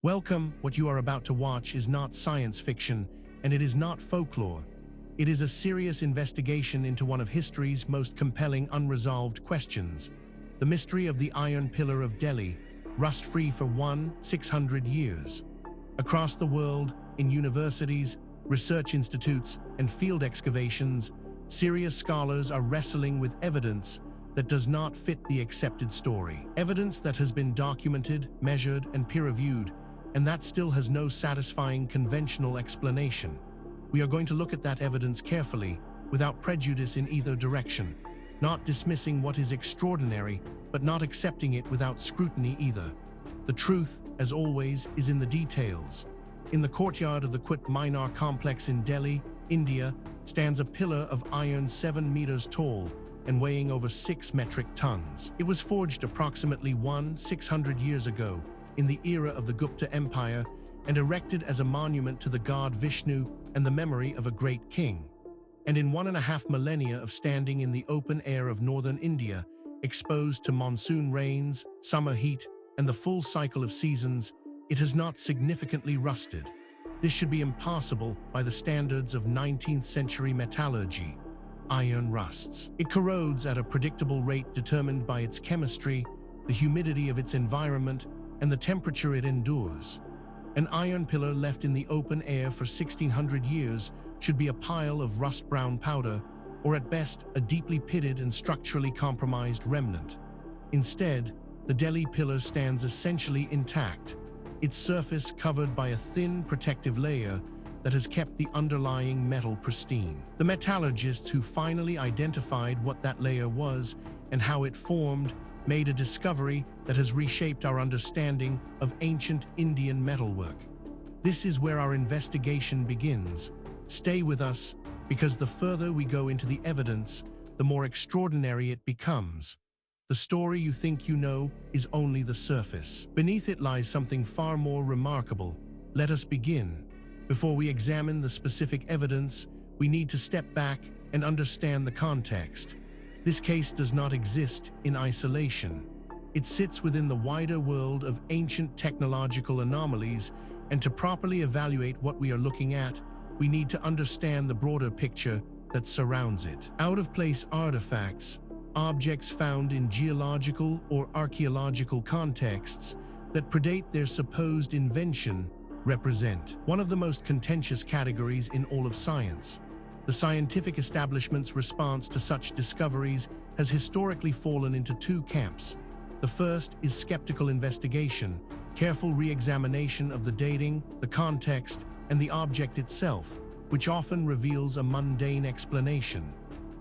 Welcome. What you are about to watch is not science fiction, and it is not folklore. It is a serious investigation into one of history's most compelling unresolved questions: the mystery of the Iron Pillar of Delhi, rust-free for 600 years. Across the world, in universities, research institutes, and field excavations, serious scholars are wrestling with evidence that does not fit the accepted story. Evidence that has been documented, measured, and peer-reviewed, and that still has no satisfying conventional explanation. We are going to look at that evidence carefully, without prejudice in either direction, not dismissing what is extraordinary, but not accepting it without scrutiny either. The truth, as always, is in the details. In the courtyard of the Qutb Minar complex in Delhi, India, stands a pillar of iron 7 meters tall and weighing over 6 metric tons. It was forged approximately 600 years ago, in the era of the Gupta Empire, and erected as a monument to the god Vishnu and the memory of a great king. And in 1.5 millennia of standing in the open air of northern India, exposed to monsoon rains, summer heat, and the full cycle of seasons, it has not significantly rusted. This should be impossible by the standards of 19th-century metallurgy. Iron rusts. It corrodes at a predictable rate determined by its chemistry, the humidity of its environment, and the temperature it endures. An iron pillar left in the open air for 1600 years should be a pile of rust-brown powder, or at best, a deeply pitted and structurally compromised remnant. Instead, the Delhi pillar stands essentially intact, its surface covered by a thin protective layer that has kept the underlying metal pristine. The metallurgists who finally identified what that layer was and how it formed made a discovery that has reshaped our understanding of ancient Indian metalwork. This is where our investigation begins. Stay with us, because the further we go into the evidence, the more extraordinary it becomes. The story you think you know is only the surface. Beneath it lies something far more remarkable. Let us begin. Before we examine the specific evidence, we need to step back and understand the context. This case does not exist in isolation. It sits within the wider world of ancient technological anomalies, and to properly evaluate what we are looking at, we need to understand the broader picture that surrounds it. Out-of-place artifacts, objects found in geological or archaeological contexts that predate their supposed invention, represent one of the most contentious categories in all of science. The scientific establishment's response to such discoveries has historically fallen into two camps. The first is skeptical investigation, careful re-examination of the dating, the context, and the object itself, which often reveals a mundane explanation.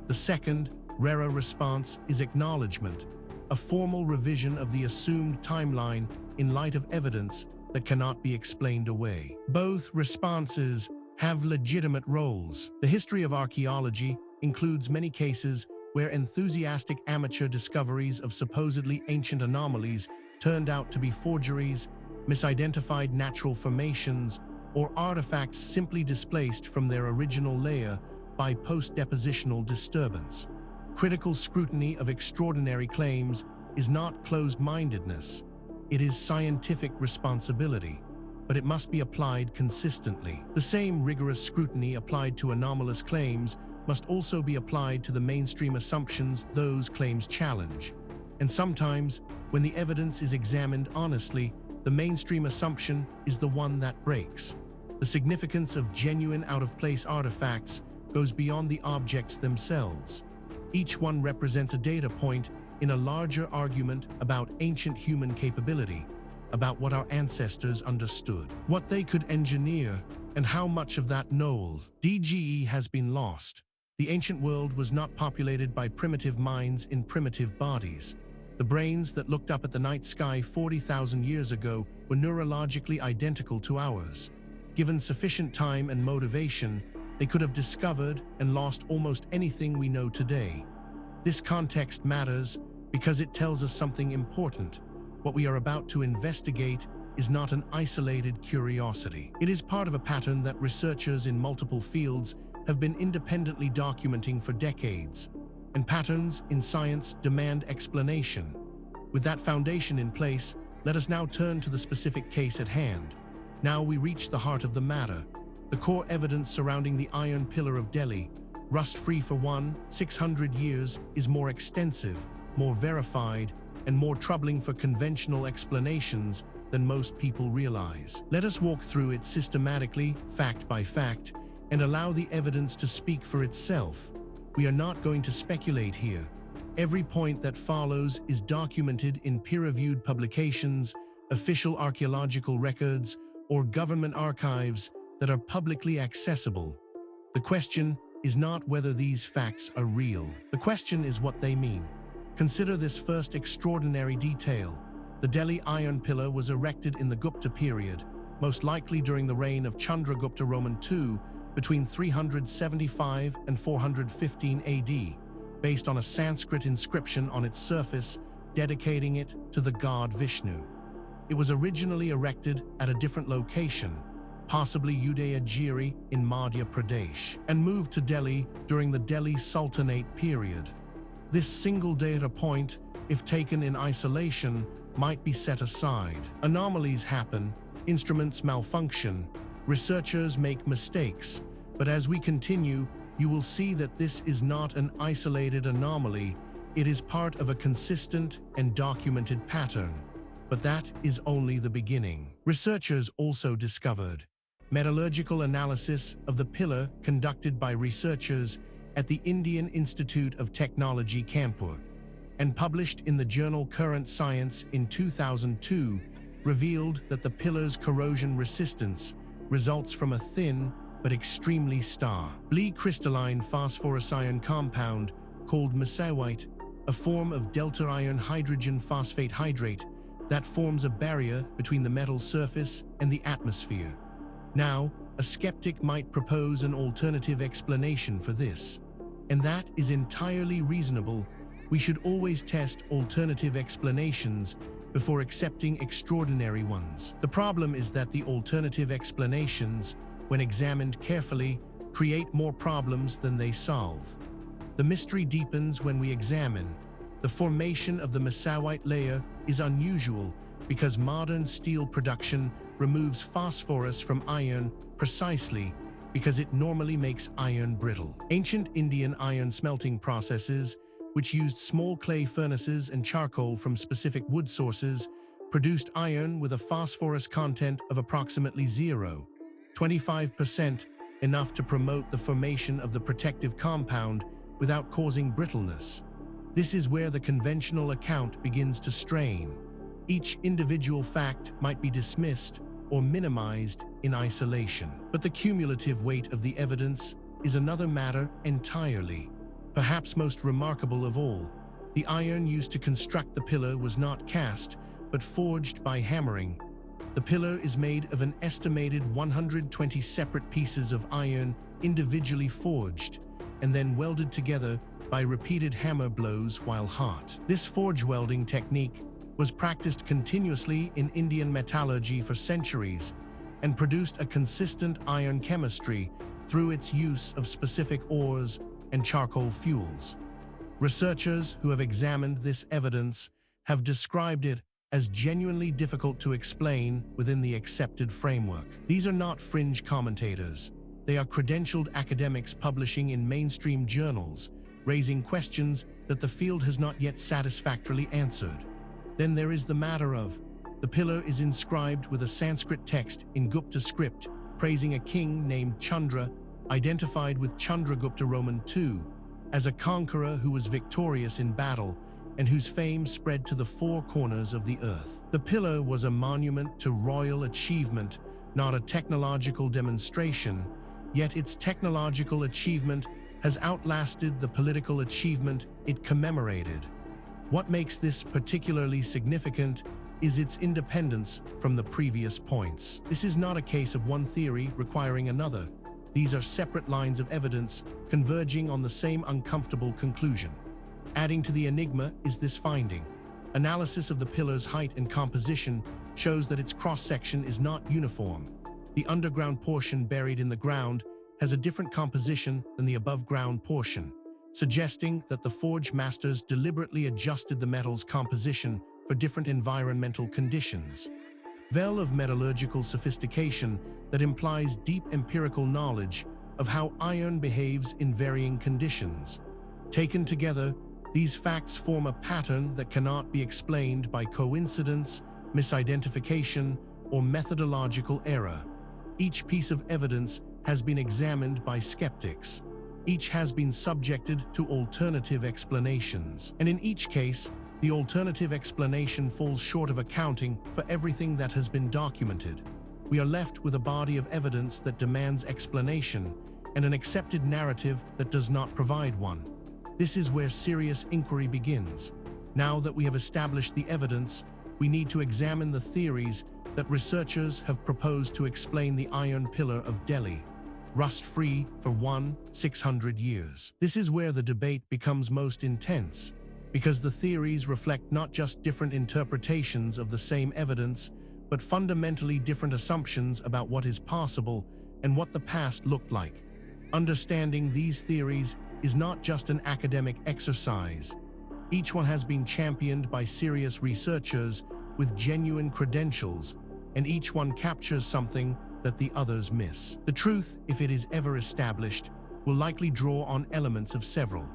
The second, rarer response is acknowledgement, a formal revision of the assumed timeline in light of evidence that cannot be explained away. Both responses have legitimate roles. The history of archaeology includes many cases where enthusiastic amateur discoveries of supposedly ancient anomalies turned out to be forgeries, misidentified natural formations, or artifacts simply displaced from their original layer by post-depositional disturbance. Critical scrutiny of extraordinary claims is not closed-mindedness. It is scientific responsibility, but it must be applied consistently. The same rigorous scrutiny applied to anomalous claims must also be applied to the mainstream assumptions those claims challenge. And sometimes, when the evidence is examined honestly, the mainstream assumption is the one that breaks. The significance of genuine out-of-place artifacts goes beyond the objects themselves. Each one represents a data point in a larger argument about ancient human capability, about what our ancestors understood, what they could engineer, and how much of that knowledge has been lost. The ancient world was not populated by primitive minds in primitive bodies. The brains that looked up at the night sky 40,000 years ago were neurologically identical to ours. Given sufficient time and motivation, they could have discovered and lost almost anything we know today. This context matters because it tells us something important. What we are about to investigate is not an isolated curiosity. It is part of a pattern that researchers in multiple fields have been independently documenting for decades. And patterns in science demand explanation. With that foundation in place, Let us now turn to the specific case at hand. Now we reach the heart of the matter. The core evidence surrounding the Iron Pillar of Delhi, rust-free for 600 years, is more extensive, more verified, and more troubling for conventional explanations than most people realize. Let us walk through it systematically, fact by fact, and allow the evidence to speak for itself. We are not going to speculate here. Every point that follows is documented in peer-reviewed publications, official archaeological records, or government archives that are publicly accessible. The question is not whether these facts are real. The question is what they mean. Consider this first extraordinary detail. The Delhi Iron Pillar was erected in the Gupta period, most likely during the reign of Chandragupta II, between 375 and 415 AD, based on a Sanskrit inscription on its surface, dedicating it to the god Vishnu. It was originally erected at a different location, possibly Udayagiri in Madhya Pradesh, and moved to Delhi during the Delhi Sultanate period. This single data point, if taken in isolation, might be set aside. Anomalies happen, instruments malfunction, researchers make mistakes, but as we continue, you will see that this is not an isolated anomaly, it is part of a consistent and documented pattern. But that is only the beginning. Researchers also discovered metallurgical analysis of the pillar conducted by researchers at the Indian Institute of Technology, Kanpur, and published in the journal Current Science in 2002, revealed that the pillar's corrosion resistance results from a thin but extremely stably crystalline phosphorus iron compound called mesawite, a form of delta iron hydrogen phosphate hydrate that forms a barrier between the metal surface and the atmosphere. Now, a skeptic might propose an alternative explanation for this, and that is entirely reasonable. We should always test alternative explanations before accepting extraordinary ones. The problem is that the alternative explanations, when examined carefully, create more problems than they solve. The mystery deepens when we examine. The formation of the mesawite layer is unusual because modern steel production removes phosphorus from iron precisely because it normally makes iron brittle. Ancient Indian iron smelting processes, which used small clay furnaces and charcoal from specific wood sources, produced iron with a phosphorus content of approximately 0.25%, enough to promote the formation of the protective compound without causing brittleness. This is where the conventional account begins to strain. Each individual fact might be dismissed or minimized in isolation. But the cumulative weight of the evidence is another matter entirely. Perhaps most remarkable of all, the iron used to construct the pillar was not cast, but forged by hammering. The pillar is made of an estimated 120 separate pieces of iron individually forged, and then welded together by repeated hammer blows while hot. This forge welding technique was practiced continuously in Indian metallurgy for centuries and produced a consistent iron chemistry through its use of specific ores and charcoal fuels. Researchers who have examined this evidence have described it as genuinely difficult to explain within the accepted framework. These are not fringe commentators. They are credentialed academics publishing in mainstream journals, raising questions that the field has not yet satisfactorily answered. Then there is the matter of the pillar is inscribed with a Sanskrit text in Gupta script, praising a king named Chandra, identified with Chandragupta II, as a conqueror who was victorious in battle and whose fame spread to the four corners of the earth. The pillar was a monument to royal achievement, not a technological demonstration, yet its technological achievement has outlasted the political achievement it commemorated. What makes this particularly significant is its independence from the previous points. This is not a case of one theory requiring another. These are separate lines of evidence converging on the same uncomfortable conclusion. Adding to the enigma is this finding. Analysis of the pillar's height and composition shows that its cross-section is not uniform. The underground portion buried in the ground has a different composition than the above-ground portion, suggesting that the forge masters deliberately adjusted the metal's composition for different environmental conditions. Veil of metallurgical sophistication that implies deep empirical knowledge of how iron behaves in varying conditions. Taken together, these facts form a pattern that cannot be explained by coincidence, misidentification, or methodological error. Each piece of evidence has been examined by skeptics. Each has been subjected to alternative explanations. And in each case, the alternative explanation falls short of accounting for everything that has been documented. We are left with a body of evidence that demands explanation and an accepted narrative that does not provide one. This is where serious inquiry begins. Now that we have established the evidence, we need to examine the theories that researchers have proposed to explain the iron pillar of Delhi, rust-free for 600 years. This is where the debate becomes most intense, because the theories reflect not just different interpretations of the same evidence, but fundamentally different assumptions about what is possible and what the past looked like. Understanding these theories is not just an academic exercise. Each one has been championed by serious researchers with genuine credentials, and each one captures something that the others miss. The truth, if it is ever established, will likely draw on elements of several.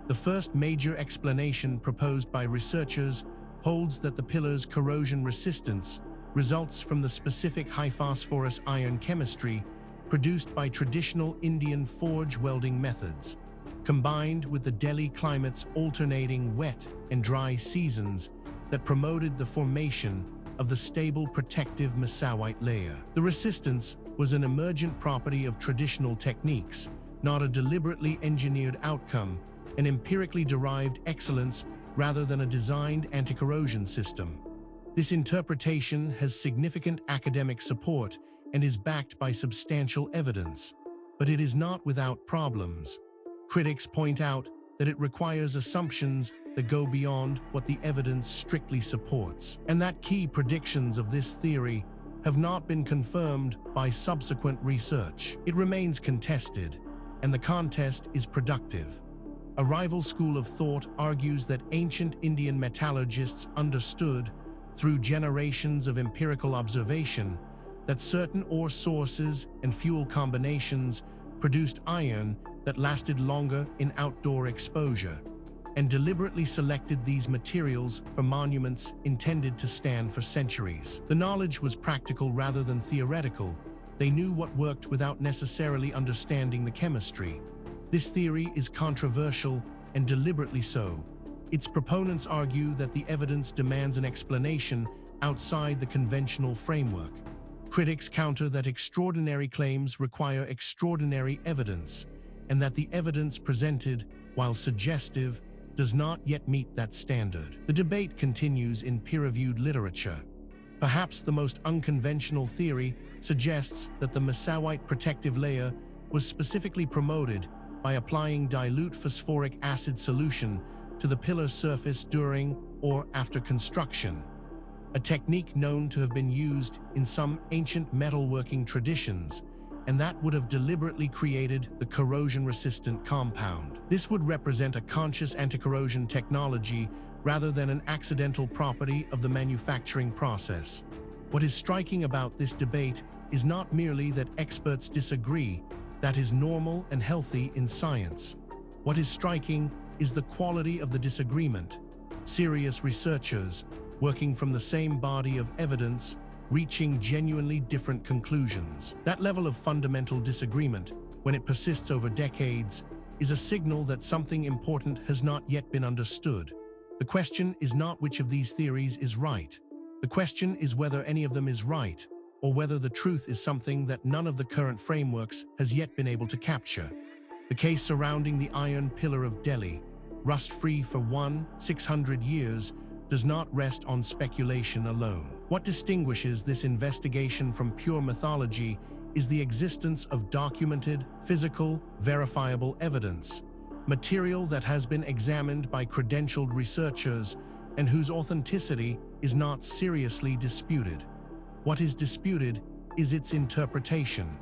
The first major explanation proposed by researchers holds that the pillar's corrosion resistance results from the specific high-phosphorus iron chemistry produced by traditional Indian forge welding methods, combined with the Delhi climate's alternating wet and dry seasons that promoted the formation of the stable protective mesawite layer. The resistance was an emergent property of traditional techniques, not a deliberately engineered outcome, an empirically derived excellence rather than a designed anti-corrosion system. This interpretation has significant academic support and is backed by substantial evidence, but it is not without problems. Critics point out that it requires assumptions that go beyond what the evidence strictly supports, and that key predictions of this theory have not been confirmed by subsequent research. It remains contested, and the contest is productive. A rival school of thought argues that ancient Indian metallurgists understood, through generations of empirical observation, that certain ore sources and fuel combinations produced iron that lasted longer in outdoor exposure, and deliberately selected these materials for monuments intended to stand for centuries. The knowledge was practical rather than theoretical. They knew what worked without necessarily understanding the chemistry. This theory is controversial, and deliberately so. Its proponents argue that the evidence demands an explanation outside the conventional framework. Critics counter that extraordinary claims require extraordinary evidence, and that the evidence presented, while suggestive, does not yet meet that standard. The debate continues in peer-reviewed literature. Perhaps the most unconventional theory suggests that the mesawite protective layer was specifically promoted by applying dilute phosphoric acid solution to the pillar surface during or after construction, a technique known to have been used in some ancient metalworking traditions, and that would have deliberately created the corrosion-resistant compound. This would represent a conscious anti-corrosion technology rather than an accidental property of the manufacturing process. What is striking about this debate is not merely that experts disagree. That is normal and healthy in science. What is striking is the quality of the disagreement. Serious researchers, working from the same body of evidence, reaching genuinely different conclusions. That level of fundamental disagreement, when it persists over decades, is a signal that something important has not yet been understood. The question is not which of these theories is right. The question is whether any of them is right, or whether the truth is something that none of the current frameworks has yet been able to capture. The case surrounding the iron pillar of Delhi, rust-free for 600 years, does not rest on speculation alone. What distinguishes this investigation from pure mythology is the existence of documented, physical, verifiable evidence, material that has been examined by credentialed researchers and whose authenticity is not seriously disputed. What is disputed is its interpretation.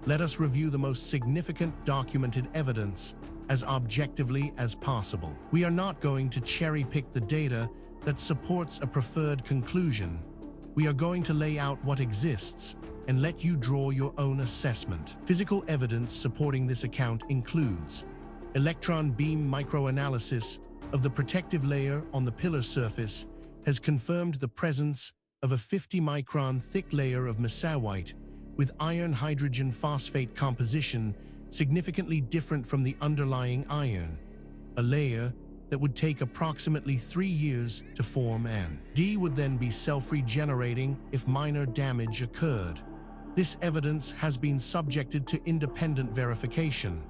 Let us review the most significant documented evidence, as objectively as possible. We are not going to cherry-pick the data that supports a preferred conclusion. We are going to lay out what exists and let you draw your own assessment. Physical evidence supporting this account includes electron beam microanalysis of the protective layer on the pillar surface has confirmed the presence of a 50-micron thick layer of mesawite with iron-hydrogen phosphate composition significantly different from the underlying iron, a layer that would take approximately 3 years to form and D would then be self-regenerating if minor damage occurred. This evidence has been subjected to independent verification.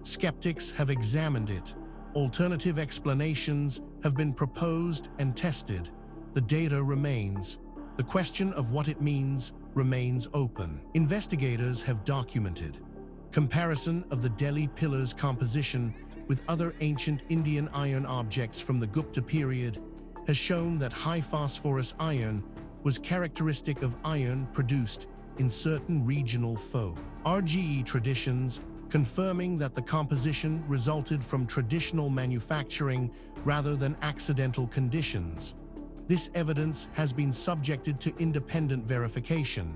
Skeptics have examined it. Alternative explanations have been proposed and tested. The data remains. The question of what it means remains open. Investigators have documented comparison of the Delhi pillar's composition with other ancient Indian iron objects from the Gupta period has shown that high phosphorus iron was characteristic of iron produced in certain regional RGE traditions, confirming that the composition resulted from traditional manufacturing rather than accidental conditions. This evidence has been subjected to independent verification.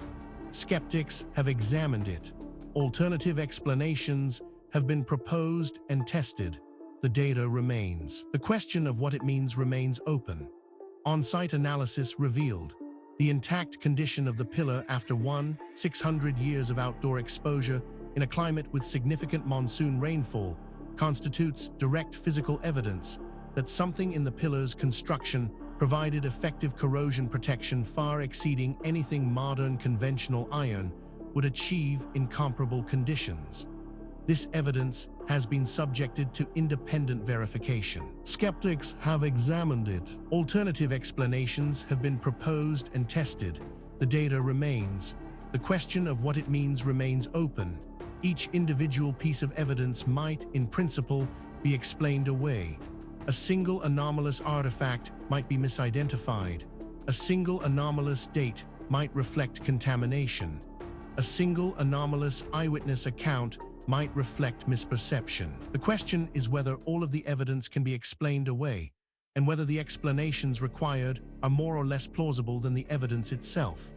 Skeptics have examined it. Alternative explanations have been proposed and tested. The data remains. The question of what it means remains open. On-site analysis revealed the intact condition of the pillar after 600 years of outdoor exposure in a climate with significant monsoon rainfall constitutes direct physical evidence that something in the pillar's construction provided effective corrosion protection far exceeding anything modern conventional iron would achieve in comparable conditions. This evidence has been subjected to independent verification. Skeptics have examined it. Alternative explanations have been proposed and tested. The data remains. The question of what it means remains open. Each individual piece of evidence might, in principle, be explained away. A single anomalous artifact might be misidentified. A single anomalous date might reflect contamination. A single anomalous eyewitness account might reflect misperception. The question is whether all of the evidence can be explained away, and whether the explanations required are more or less plausible than the evidence itself.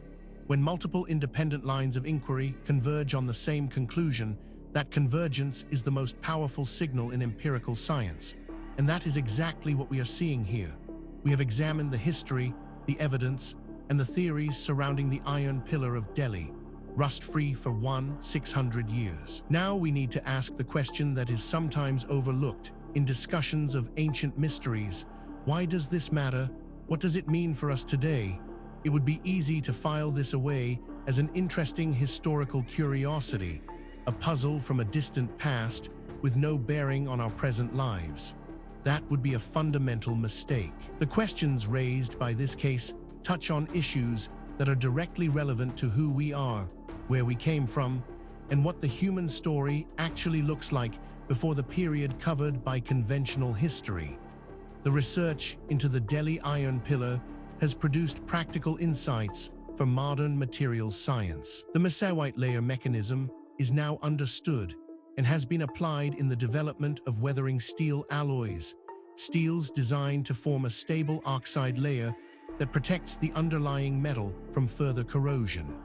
When multiple independent lines of inquiry converge on the same conclusion, that convergence is the most powerful signal in empirical science. And that is exactly what we are seeing here. We have examined the history, the evidence, and the theories surrounding the iron pillar of Delhi, rust-free for 600 years. Now we need to ask the question that is sometimes overlooked in discussions of ancient mysteries. Why does this matter? What does it mean for us today? It would be easy to file this away as an interesting historical curiosity, a puzzle from a distant past with no bearing on our present lives. That would be a fundamental mistake. The questions raised by this case touch on issues that are directly relevant to who we are, where we came from, and what the human story actually looks like before the period covered by conventional history. The research into the Delhi iron pillar has produced practical insights for modern materials science. The mesawite layer mechanism is now understood and has been applied in the development of weathering steel alloys, steels designed to form a stable oxide layer that protects the underlying metal from further corrosion.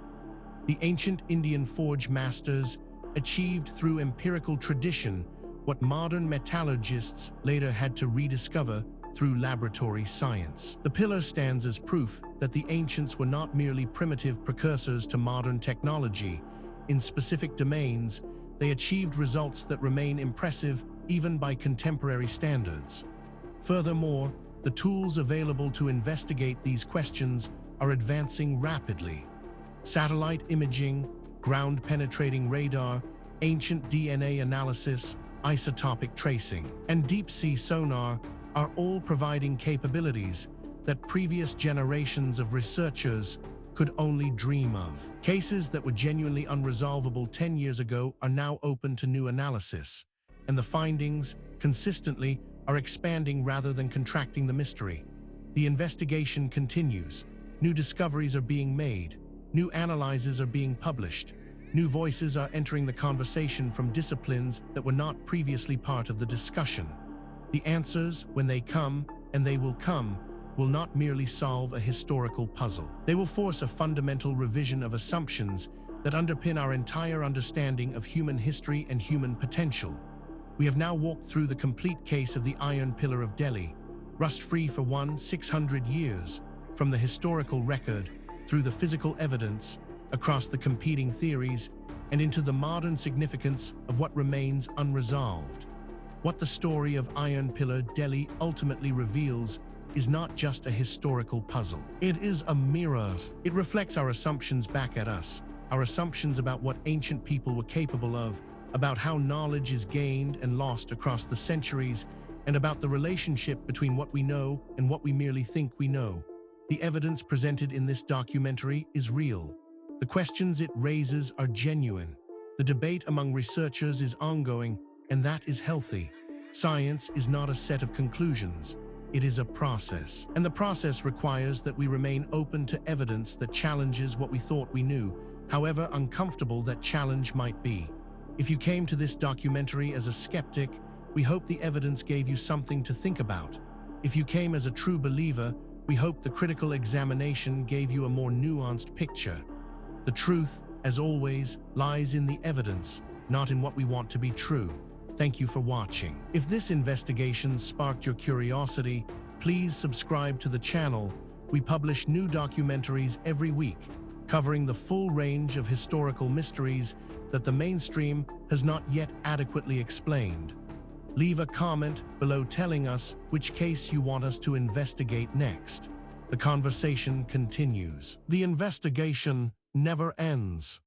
The ancient Indian forge masters achieved through empirical tradition what modern metallurgists later had to rediscover through laboratory science. The pillar stands as proof that the ancients were not merely primitive precursors to modern technology. In specific domains, they achieved results that remain impressive even by contemporary standards. Furthermore, the tools available to investigate these questions are advancing rapidly. Satellite imaging, ground-penetrating radar, ancient DNA analysis, isotopic tracing, and deep-sea sonar are all providing capabilities that previous generations of researchers could only dream of. Cases that were genuinely unresolvable 10 years ago are now open to new analysis, and the findings, consistently, are expanding rather than contracting the mystery. The investigation continues. New discoveries are being made. New analyses are being published. New voices are entering the conversation from disciplines that were not previously part of the discussion. The answers, when they come, and they will come, will not merely solve a historical puzzle. They will force a fundamental revision of assumptions that underpin our entire understanding of human history and human potential. We have now walked through the complete case of the Iron Pillar of Delhi, rust-free for 600 years, from the historical record, through the physical evidence, across the competing theories, and into the modern significance of what remains unresolved. What the story of Iron Pillar Delhi ultimately reveals is not just a historical puzzle. It is a mirror. It reflects our assumptions back at us, our assumptions about what ancient people were capable of, about how knowledge is gained and lost across the centuries, and about the relationship between what we know and what we merely think we know. The evidence presented in this documentary is real. The questions it raises are genuine. The debate among researchers is ongoing, and that is healthy. Science is not a set of conclusions. It is a process. And the process requires that we remain open to evidence that challenges what we thought we knew, however uncomfortable that challenge might be. If you came to this documentary as a skeptic, we hope the evidence gave you something to think about. If you came as a true believer, we hope the critical examination gave you a more nuanced picture. The truth, as always, lies in the evidence, not in what we want to be true. Thank you for watching. If this investigation sparked your curiosity, please subscribe to the channel. We publish new documentaries every week, covering the full range of historical mysteries that the mainstream has not yet adequately explained. Leave a comment below telling us which case you want us to investigate next. The conversation continues. The investigation never ends.